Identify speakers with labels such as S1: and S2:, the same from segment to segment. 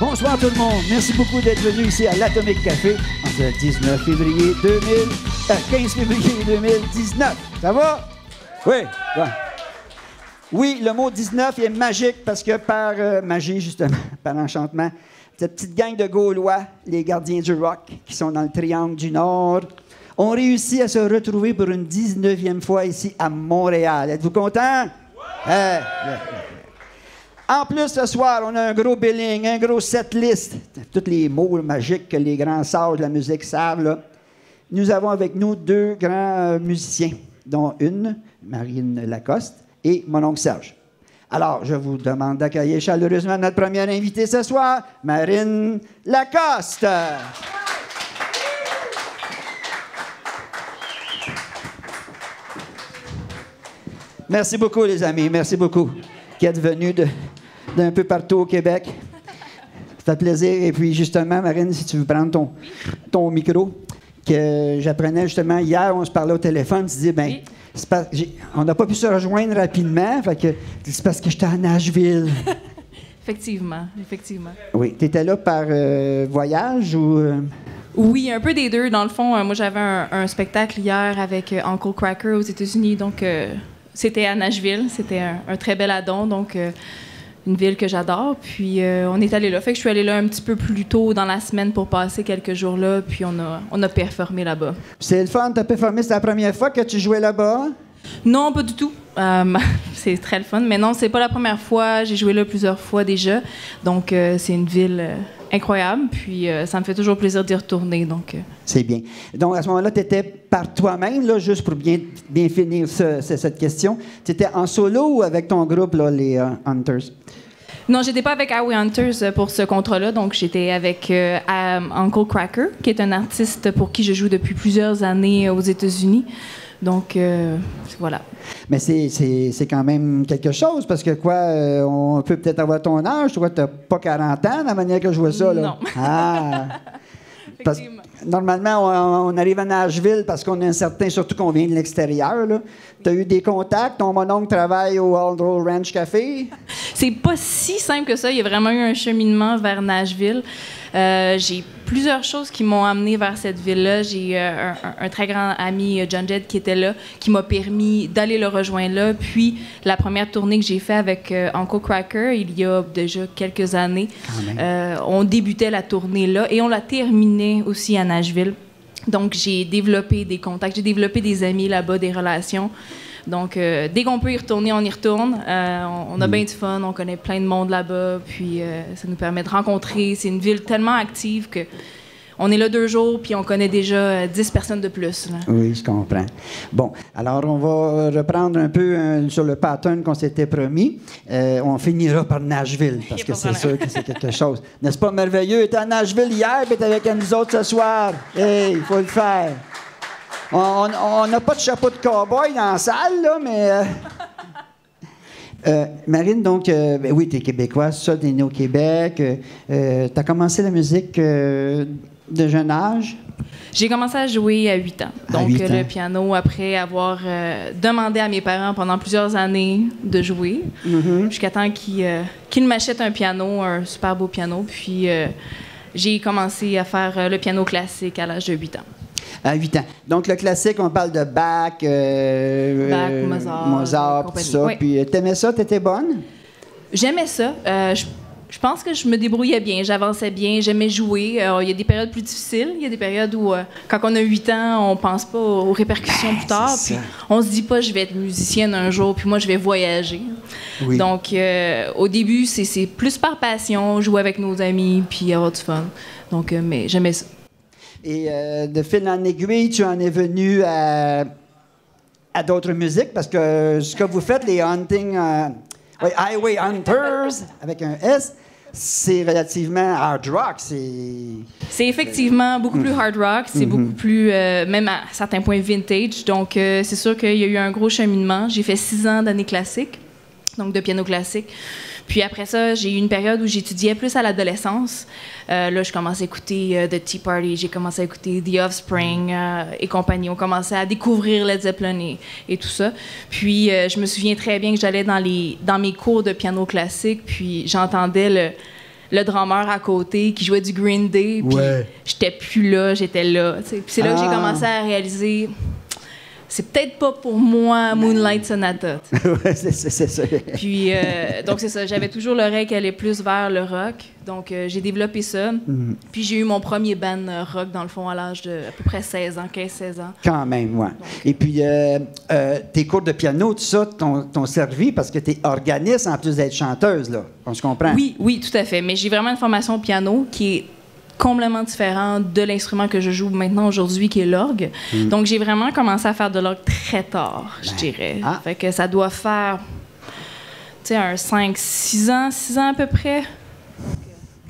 S1: Bonsoir tout le monde. Merci beaucoup d'être venu ici à l'Atomic Café en ce 19 février 15 février 2019. Ça va? Oui. Ouais. Oui, le mot 19 est magique parce que par magie, justement, par enchantement, cette petite gang de Gaulois, les gardiens du rock, qui sont dans le triangle du Nord, ont réussi à se retrouver pour une 19e fois ici à Montréal. Êtes-vous contents? Ouais. En plus, ce soir, on a un gros billing, un gros setlist. Tous les mots magiques que les grands sages de la musique savent, là. Nous avons avec nous deux grands musiciens, dont une, Marine Lacoste, et mon oncle Serge. Alors, je vous demande d'accueillir chaleureusement notre première invitée ce soir, Marine Lacoste. Merci beaucoup, les amis. Merci beaucoup qui êtes venus d'un peu partout au Québec. Ça fait plaisir. Et puis, justement, Marine, si tu veux prendre ton micro, que j'apprenais justement hier, on se parlait au téléphone, tu dis, ben, on n'a pas pu se rejoindre rapidement, fait que c'est parce que j'étais à Nashville.
S2: Effectivement.
S1: Oui. Tu étais là par voyage ou...
S2: Oui, un peu des deux. Dans le fond, moi, j'avais un spectacle hier avec Uncle Cracker aux États-Unis, donc c'était à Nashville. C'était un très bel addon, donc une ville que j'adore. Puis on est allé là. Fait que je suis allée là un petit peu plus tôt dans la semaine pour passer quelques jours là, puis on a performé là-bas.
S1: C'est le fun, t'as performé, c'est la première fois que tu jouais là-bas?
S2: Non, pas du tout. C'est très le fun, mais non, c'est pas la première fois. J'ai joué là plusieurs fois déjà. Donc, c'est une ville incroyable. Puis, ça me fait toujours plaisir d'y retourner. Donc,
S1: c'est bien. Donc, à ce moment-là, tu étais par toi-même, là, juste pour bien finir cette question. Tu étais en solo ou avec ton groupe, là, les Hunters?
S2: Non, j'étais pas avec Howie Hunters pour ce contrat-là. Donc, j'étais avec Uncle Cracker, qui est un artiste pour qui je joue depuis plusieurs années aux États-Unis. Donc, voilà.
S1: Mais c'est quand même quelque chose, parce que on peut peut-être avoir ton âge. Toi, tu n'as pas 40 ans, de la manière que je vois ça, là.
S2: Non.
S1: Ah! Normalement, on arrive à Nashville parce qu'on est incertain, surtout qu'on vient de l'extérieur. Tu as eu des contacts? Ton mononcle travaille au Old Roll Ranch Café?
S2: C'est pas si simple que ça. Il y a vraiment eu un cheminement vers Nashville. J'ai plusieurs choses qui m'ont amené vers cette ville-là. J'ai un très grand ami, John Jed, qui était là, qui m'a permis d'aller le rejoindre là. Puis, la première tournée que j'ai faite avec Uncle Cracker, il y a déjà quelques années, on débutait la tournée là et on la terminait aussi à Nashville. Donc, j'ai développé des contacts, j'ai développé des amis là-bas, des relations. Donc, dès qu'on peut y retourner, on y retourne. On a bien du fun, on connaît plein de monde là-bas, puis ça nous permet de rencontrer. C'est une ville tellement active que on est là 2 jours, puis on connaît déjà 10 personnes de plus. Là.
S1: Oui, je comprends. Bon, alors on va reprendre un peu sur le pattern qu'on s'était promis. On finira par Nashville, parce que c'est sûr que c'est quelque chose. N'est-ce pas merveilleux? Tu étais à Nashville hier, puis tu es avec nous autres ce soir. Hey, il faut le faire. On n'a pas de chapeau de cow-boy dans la salle, là, mais... Marine, donc, oui, tu es québécoise, ça, tu es née au Québec. Tu as commencé la musique de jeune âge?
S2: J'ai commencé à jouer à 8 ans. Donc, le piano, après avoir demandé à mes parents pendant plusieurs années de jouer, jusqu'à temps qu'ils m'achètent un piano, un super beau piano. Puis, j'ai commencé à faire le piano classique à l'âge de 8 ans.
S1: À 8 ans. Donc, le classique, on parle de Bach, Mozart, tout ça.
S2: Oui.
S1: Puis, t'aimais ça? T'étais bonne?
S2: J'aimais ça. Je pense que je me débrouillais bien, j'avançais bien, j'aimais jouer. Il y a des périodes plus difficiles. Il y a des périodes où, quand on a 8 ans, on pense pas aux répercussions plus tard. Puis on se dit pas, je vais être musicienne un jour, puis moi, je vais voyager. Oui. Donc, au début, c'est plus par passion, jouer avec nos amis, puis avoir du fun. Donc, mais j'aimais ça.
S1: Et de fil en aiguille, tu en es venu à d'autres musiques, parce que ce que vous faites, les Highway Hunters, avec un S, c'est relativement hard rock.
S2: C'est effectivement beaucoup plus hard rock. C'est beaucoup plus, même à certains points, vintage. Donc, c'est sûr qu'il y a eu un gros cheminement. J'ai fait 6 ans d'années classiques, donc de piano classique. Puis après ça, j'ai eu une période où j'étudiais plus à l'adolescence. Là, je commençais à écouter The Tea Party, j'ai commencé à écouter The Offspring et compagnie. On commençait à découvrir Led Zeppelin et tout ça. Puis je me souviens très bien que j'allais dans mes cours de piano classique, puis j'entendais le drummer à côté qui jouait du Green Day. Puis j'étais plus là, j'étais là. Puis c'est là que j'ai commencé à réaliser... C'est peut-être pas pour moi Moonlight Sonata.
S1: Ouais, c'est ça.
S2: Puis, donc c'est ça, j'avais toujours l'oreille qui allait plus vers le rock. Donc, j'ai développé ça. Puis, j'ai eu mon premier band rock, dans le fond, à l'âge de à peu près 16 ans, 15-16 ans.
S1: Quand même, oui. Et puis, tes cours de piano, tout ça, t'ont servi parce que t'es organiste en plus d'être chanteuse, là. On se comprend?
S2: Oui, tout à fait. Mais j'ai vraiment une formation au piano qui est complètement différent de l'instrument que je joue maintenant aujourd'hui, qui est l'orgue. Donc, j'ai vraiment commencé à faire de l'orgue très tard, je dirais. Fait que ça doit faire, tu sais, un 6 ans à peu près.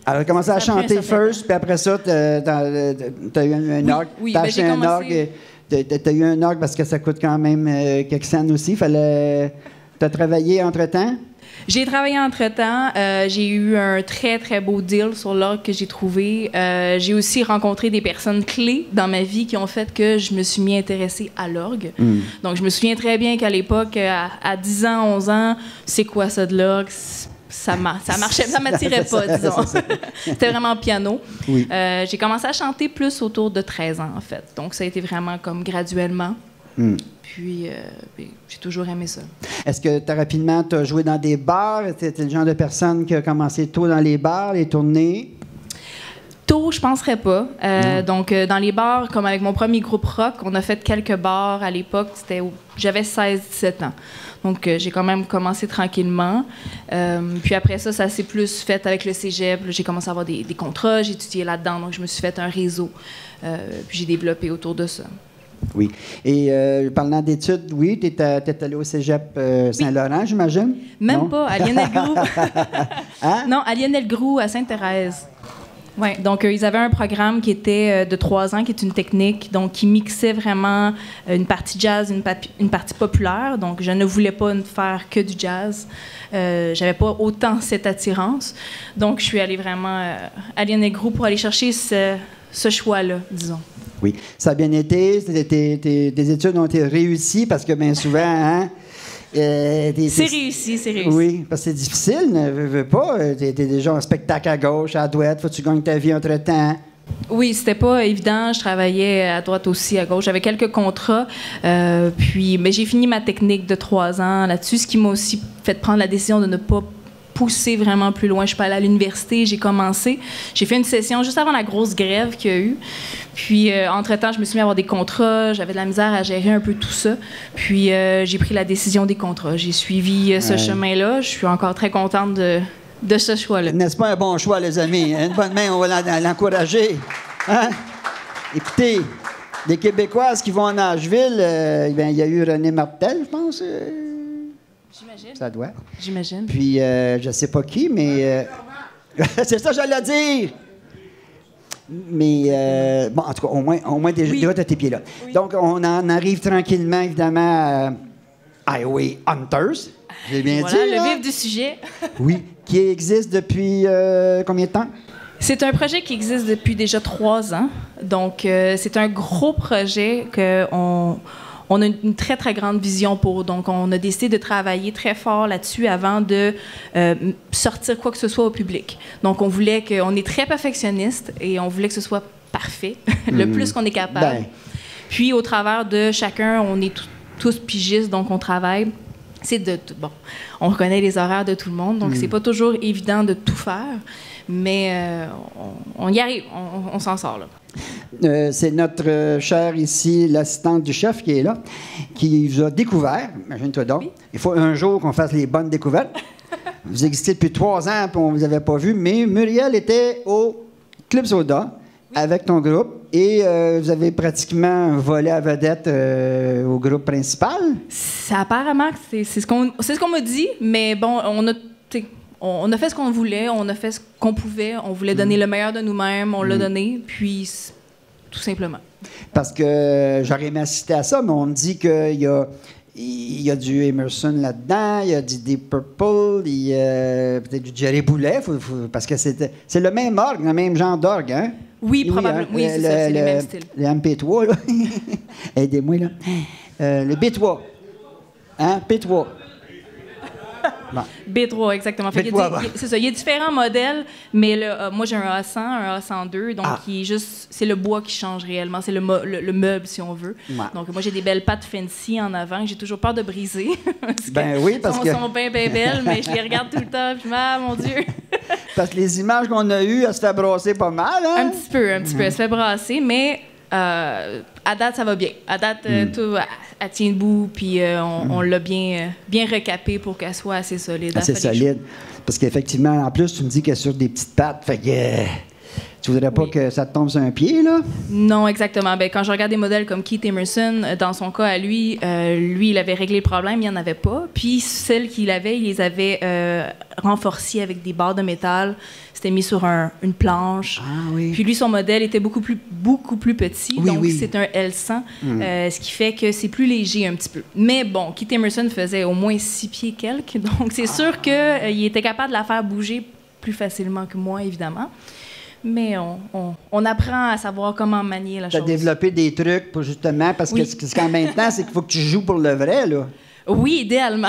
S1: Alors, tu as commencé à chanter first, puis après ça, tu as eu un orgue.
S2: Oui,
S1: tu as acheté un orgue. Tu as eu un orgue parce que ça coûte quand même quelques cents aussi. Tu as travaillé entre-temps?
S2: J'ai travaillé entre-temps. J'ai eu un très, très beau deal sur l'orgue que j'ai trouvé. J'ai aussi rencontré des personnes clés dans ma vie qui ont fait que je me suis mis intéressée à l'orgue. Donc, je me souviens très bien qu'à l'époque, à 10 ans, 11 ans, c'est quoi ça de l'orgue? Ça marchait, ça m'attirait pas, disons. C'était vraiment piano.
S1: Oui.
S2: J'ai commencé à chanter plus autour de 13 ans, en fait. Donc, ça a été vraiment comme graduellement. Puis, j'ai toujours aimé ça.
S1: Est-ce que rapidement, tu as joué dans des bars? Tu étais le genre de personne qui a commencé tôt dans les bars, les tournées?
S2: Tôt, je penserais pas. Donc, dans les bars, comme avec mon premier groupe rock, on a fait quelques bars à l'époque. J'avais 16-17 ans. Donc, j'ai quand même commencé tranquillement. Puis après ça s'est plus fait avec le cégep. J'ai commencé à avoir des contrats. J'ai étudié là-dedans. Donc, je me suis fait un réseau. Puis j'ai développé autour de ça.
S1: Oui. Et parlant d'études, oui, tu es allé au cégep Saint-Laurent, j'imagine?
S2: Même pas, à Lionel-Groux.
S1: Hein?
S2: Non, à Lionel-Groux, à Sainte-Thérèse. Oui, donc ils avaient un programme qui était de 3 ans, qui est une technique, donc qui mixait vraiment une partie jazz, une partie populaire. Donc, je ne voulais pas faire que du jazz. J'avais pas autant cette attirance. Donc, je suis allée vraiment à Lionel-Groux pour aller chercher ce choix-là, disons.
S1: Oui. Ça a bien été? Tes études ont été réussies parce que bien souvent, hein?
S2: C'est réussi.
S1: Oui, parce que c'est difficile, ne veux pas. T'es déjà un spectacle à gauche, à droite, faut que tu gagnes ta vie entre-temps.
S2: Oui, c'était pas évident. Je travaillais à droite aussi, à gauche. J'avais quelques contrats. Mais j'ai fini ma technique de 3 ans là-dessus, ce qui m'a aussi fait prendre la décision de ne pas pousser vraiment plus loin. Je suis pas allée à l'université, j'ai commencé. J'ai fait une session juste avant la grosse grève qu'il y a eu. Puis, entre-temps, je me suis mis à avoir des contrats. J'avais de la misère à gérer un peu tout ça. Puis, j'ai pris la décision des contrats. J'ai suivi ce chemin-là. Je suis encore très contente de ce choix-là.
S1: N'est-ce pas un bon choix, les amis? Une bonne main, on va l'encourager. Hein? Écoutez, des Québécoises qui vont à Nashville, il y a eu René Martel, je pense.
S2: J'imagine.
S1: Ça doit.
S2: J'imagine.
S1: Puis, je ne sais pas qui, mais... c'est ça que j'allais dire! Mais, bon, en tout cas, au moins déjà, tu as tes pieds là. Oui. Donc, on en arrive tranquillement, évidemment, à Highway Hunters. J'ai bien dit,
S2: le
S1: là?
S2: vif du sujet.
S1: Oui, qui existe depuis combien de temps?
S2: C'est un projet qui existe depuis déjà 3 ans. Donc, c'est un gros projet on a une très, très grande vision pour. Donc, on a décidé de travailler très fort là-dessus avant de sortir quoi que ce soit au public. Donc, on est très perfectionniste et on voulait que ce soit parfait, le plus qu'on est capable. Ben. Puis, au travers de chacun, on est tous pigistes, donc on travaille. On reconnaît les horaires de tout le monde, donc c'est pas toujours évident de tout faire, mais on y arrive, on s'en sort, là.
S1: C'est notre chère ici, l'assistante du chef qui est là, qui vous a découvert. Imagine-toi donc. Oui. Il faut un jour qu'on fasse les bonnes découvertes. Vous existez depuis 3 ans et on ne vous avait pas vu, mais Muriel était au Club Soda avec ton groupe et vous avez pratiquement volé à vedette au groupe principal.
S2: Apparemment, c'est ce qu'on m'a dit, mais bon, on a fait ce qu'on voulait, on a fait ce qu'on pouvait, on voulait donner le meilleur de nous-mêmes, on l'a donné, puis tout simplement. Parce
S1: que j'aurais aimé assister à ça, mais on me dit qu'il y a du Emerson là-dedans, il y a du Deep Purple, il y a peut-être du Jerry Boulet, parce que c'est le même orgue, le même genre d'orgue, hein?
S2: Oui, probablement. Oui, c'est ça, c'est le même style.
S1: Le MP3, là. Aidez-moi, là. Le B3. Hein? P3. Bon.
S2: B3, exactement. Fait
S1: B3,
S2: c'est ça. Il y a différents modèles, mais moi, j'ai un A100, un A102, donc c'est le bois qui change réellement. C'est le meuble, si on veut. Ouais. Donc, moi, j'ai des belles pattes fancy en avant que j'ai toujours peur de briser. Parce que sont bien belles, mais je les regarde tout le temps, puis mon Dieu.
S1: Parce que les images qu'on a eues, elles se fait brasser pas mal, hein?
S2: Un petit peu. Elle se fait brasser, mais à date, ça va bien. À date, tout, elle tient debout, puis on l'a bien recapé pour qu'elle soit assez solide.
S1: Assez solide. Parce qu'effectivement, en plus, tu me dis qu'elle est sur des petites pattes, fait que... Tu voudrais pas que ça te tombe sur un pied, là?
S2: Non, exactement. Ben, quand je regarde des modèles comme Keith Emerson, dans son cas à lui, il avait réglé le problème, il n'y en avait pas. Puis celles qu'il avait, il les avait renforcées avec des barres de métal. C'était mis sur une planche.
S1: Ah, oui.
S2: Puis lui, son modèle était beaucoup plus petit.
S1: Oui,
S2: donc, c'est un L100, ce qui fait que c'est plus léger un petit peu. Mais bon, Keith Emerson faisait au moins 6 pieds quelques. Donc, c'est sûr qu'il était capable de la faire bouger plus facilement que moi, évidemment. Mais on apprend à savoir comment manier la chose.
S1: Tu as développé des trucs pour justement, parce que ce qu'en même temps, c'est qu'il faut que tu joues pour le vrai, là.
S2: Oui, idéalement.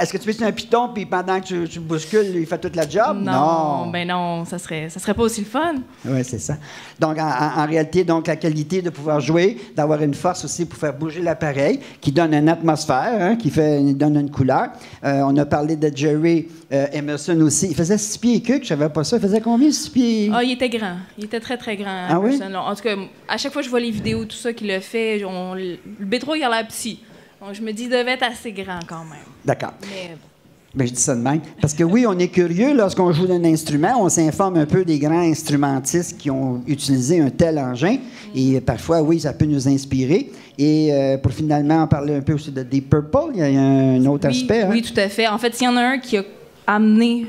S1: Est-ce que tu fais sur un piton, puis pendant que tu bouscules, il fait toute la job?
S2: Non. Ben non, ça serait pas aussi le fun.
S1: Oui, c'est ça. Donc, en réalité, donc, la qualité de pouvoir jouer, d'avoir une force aussi pour faire bouger l'appareil, qui donne une atmosphère, hein, qui donne une couleur. On a parlé de Jerry Emerson aussi. Il faisait 6 pieds et quelques, je savais pas ça. Il faisait combien, 6 pieds?
S2: Ah, il était grand. Il était très, très grand.
S1: Ah oui?
S2: En tout cas, à chaque fois que je vois les vidéos, tout ça qu'il a fait, le B3, il a l'air petit. Donc, je me dis, il devait être assez grand quand même.
S1: D'accord.
S2: Mais bon.
S1: Ben, je dis ça de même. Parce que oui, on est curieux lorsqu'on joue d'un instrument. On s'informe un peu des grands instrumentistes qui ont utilisé un tel engin. Et parfois, oui, ça peut nous inspirer. Et pour finalement en parler un peu aussi de Deep Purple, il y a un autre aspect.
S2: Oui, tout à fait. En fait, s'il y en a un qui a amené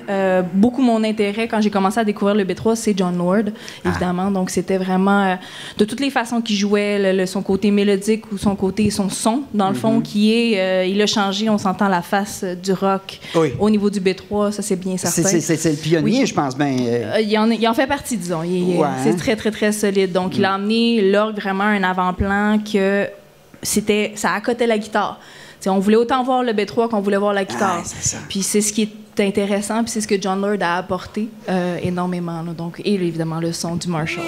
S2: beaucoup mon intérêt quand j'ai commencé à découvrir le B3, c'est Jon Lord, évidemment. Donc, c'était vraiment de toutes les façons qu'il jouait, son côté mélodique ou son son, dans le fond, qui est... il a changé, on s'entend, la face du rock au niveau du B3, ça, c'est bien certain.
S1: C'est le pionnier, je pense bien.
S2: Il en fait partie, disons. C'est très, très, très solide. Donc, il a amené l'orgue vraiment à un avant-plan que ça accotait la guitare. T'sais, on voulait autant voir le B3 qu'on voulait voir la guitare. Puis c'est ce qui est intéressant, puis c'est ce que Jon Lord a apporté énormément. Là, donc, et évidemment, le son du Marshall.